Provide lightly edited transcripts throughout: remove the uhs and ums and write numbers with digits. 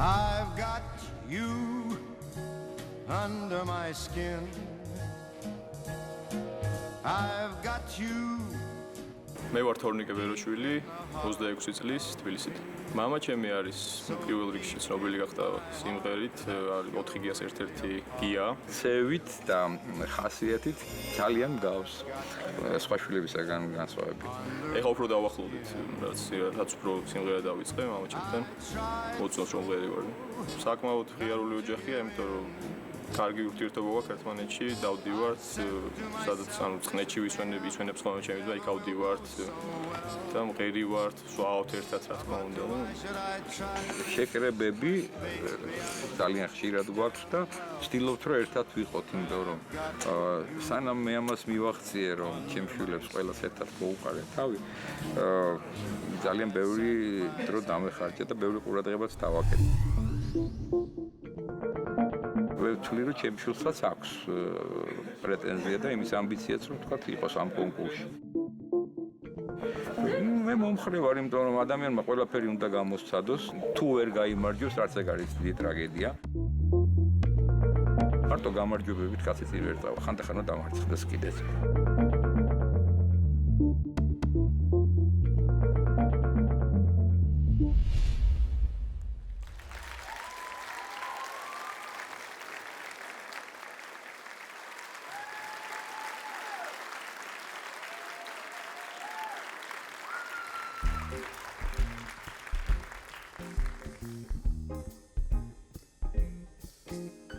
I've got you under my skin. I've got you. მე ვარ თორნიკე ვეროშვილი, 26 წლის თბილისით. მამა ჩემი არის პირველ რიგში ცნობილი გახდა სიმღერით, 4 გიას ერთ-ერთი გია. ცევით და ხასიათით ძალიან გავს სხვა შვილებისაგან განსხვავებით. ეხლა უფრო დავახლოვდით, რაც უფრო სიმღერა დავიწყე მამა ჩემთან. მოწონს რომ ღერი ვარ. საკმაოდ ღიარული ოჯახია, იმიტომ რომ კარგი ურთიერთობა გვაქვს ერთმანეთში, დავდივართ, სადაც ანუ წნეთში ვისვენებს ხოლმე ჩემი და იქ ავდივართ და მღერი ვართ, ვსვავთ ერთად რა თქმა უნდა. შეკრებები ძალიან ხშირად გვაქვს და ვცდილობთ რომ ერთად ვიყოთ, იმიტომ რომ სანამ მე ამას მივახციე რომ ჩემ შვილებს ყველას ერთად მოუყარე თავი, ძალიან ბევრი დრო დამეხარჯა და ბევრი ყურადღებაც დავაკეთე. ვთვლი რომ ჩემ შვილსაც აქვს პრეტენზია და იმის ამბიციაც რომ თქვა იყოს ამ კონკურსში. მე მომხრე ვარ, იმიტომ რომ ადამიანმა ყველაფერი უნდა გამოსცადოს, თუ ვერ გაიმარჯვებს, რაც ეგ არის დიდი ტრაგედია. მარტო გამარჯვებებით კაცი წინ ვერ წავა, ხანდახან დამარცხდეს კიდეც.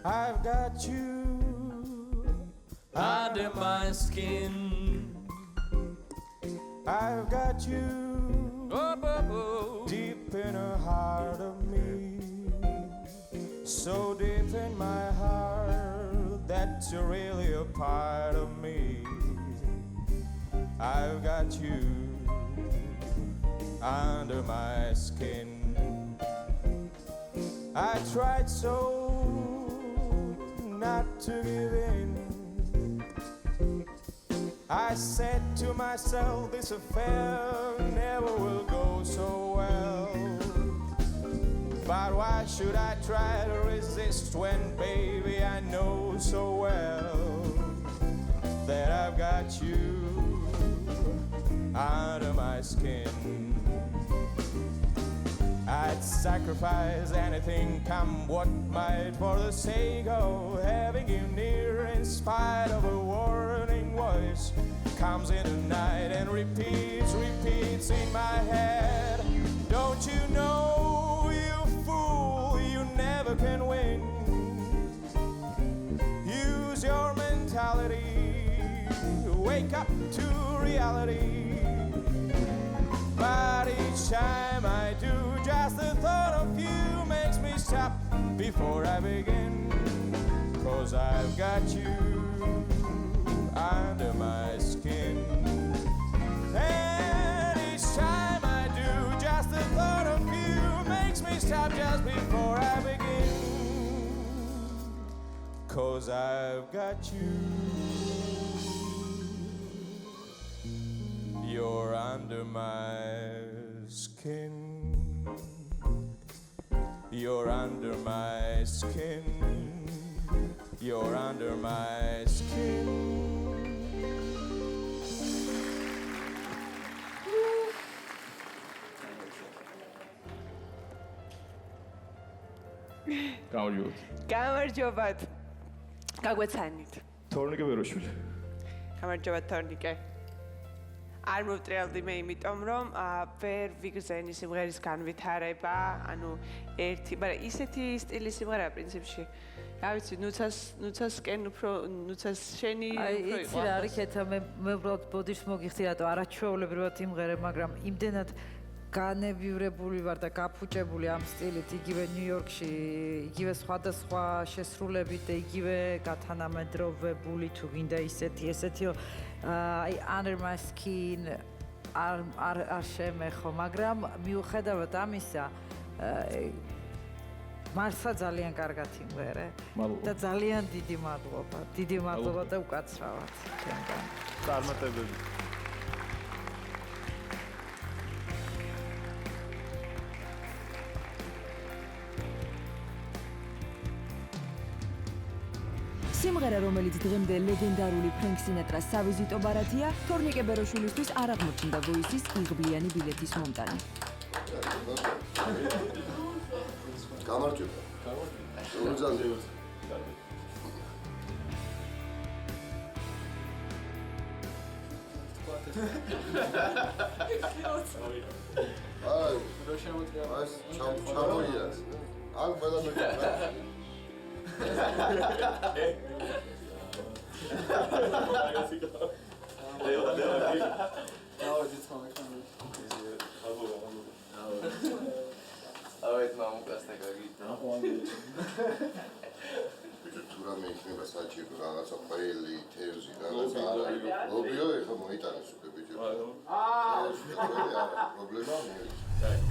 I've got you under my skin. I've got you deep in the heart of me. So deep in my heart that you're really a part of me. I've got you under my skin. I tried so not to give in. I said to myself, this affair never will go so well. But why should I try to resist when, baby, I know so well that I've got you under my skin. I'd sacrifice anything, come what might, for the sake of having you near. In spite of a warning voice, comes in the night and repeats in my head. Don't you know, you fool, you never can win. Use your mentality, wake up to reality. But each time I do, just the thought of you makes me stop before I begin. 'Cause I've got you under my skin. And each time I do, just the thought of you makes me stop just before I begin. 'Cause I've got you. You're under my skin. You're under my skin. You're under my skin. გამარჯობათ. გაგვეცანით. თორნიკე ვეროშვილი. გამარჯობათ თორნიკე. არ მოვტრიალდი მე იმიტომ რომ ვერ ვიგრძენი სიმღერის განვითარება, ანუ ერთი, მაგრამ ისეთი სტილის სიმღერაა პრინციპში. რა ვიცი, ნუცასკენ უფრო ნუცას შენი უფრო იყო. იცი რა არის ხეთა მე უბრალოდ ბოდიშს მოგიხდი რატო არაჩვეულებრივად იმღერე, მაგრამ იმდენად განევივრებული ვარ და გაფუჭებული ამ სტილით, იგივე ნიუ-იორკში, იგივე სხვადასხვა შესრულებით და იგივე გათანამედროვებული თუ გინდა ესეთი აი under my skin არ შემეხო, მაგრამ მიუხედავად ამისა მარსა ძალიან კარგად იმღერე და ძალიან დიდი მადლობა და უკაცრავად ჩემგან. წარმატებები. სიმღერა, რომელიც დღემდე ლეგენდარული ფრენკ სინატრას სავიზიტო ბარათია, თორნიკე ბეროშვილისთვის არ აღმოჩნდა ვოისის იღბლიანი ბილეთის მომტანი. გამარჯობა. გამარჯობა. აი, რო შემოწია. აი, ჩამოიას. ან ყველა მეკითხა. თურამე იქნება საჭირო რაღაცა ყველი თევზი რაღაცა არა ლობიო ეხა მოიტანეს უკვე ბიჭო პრობლემა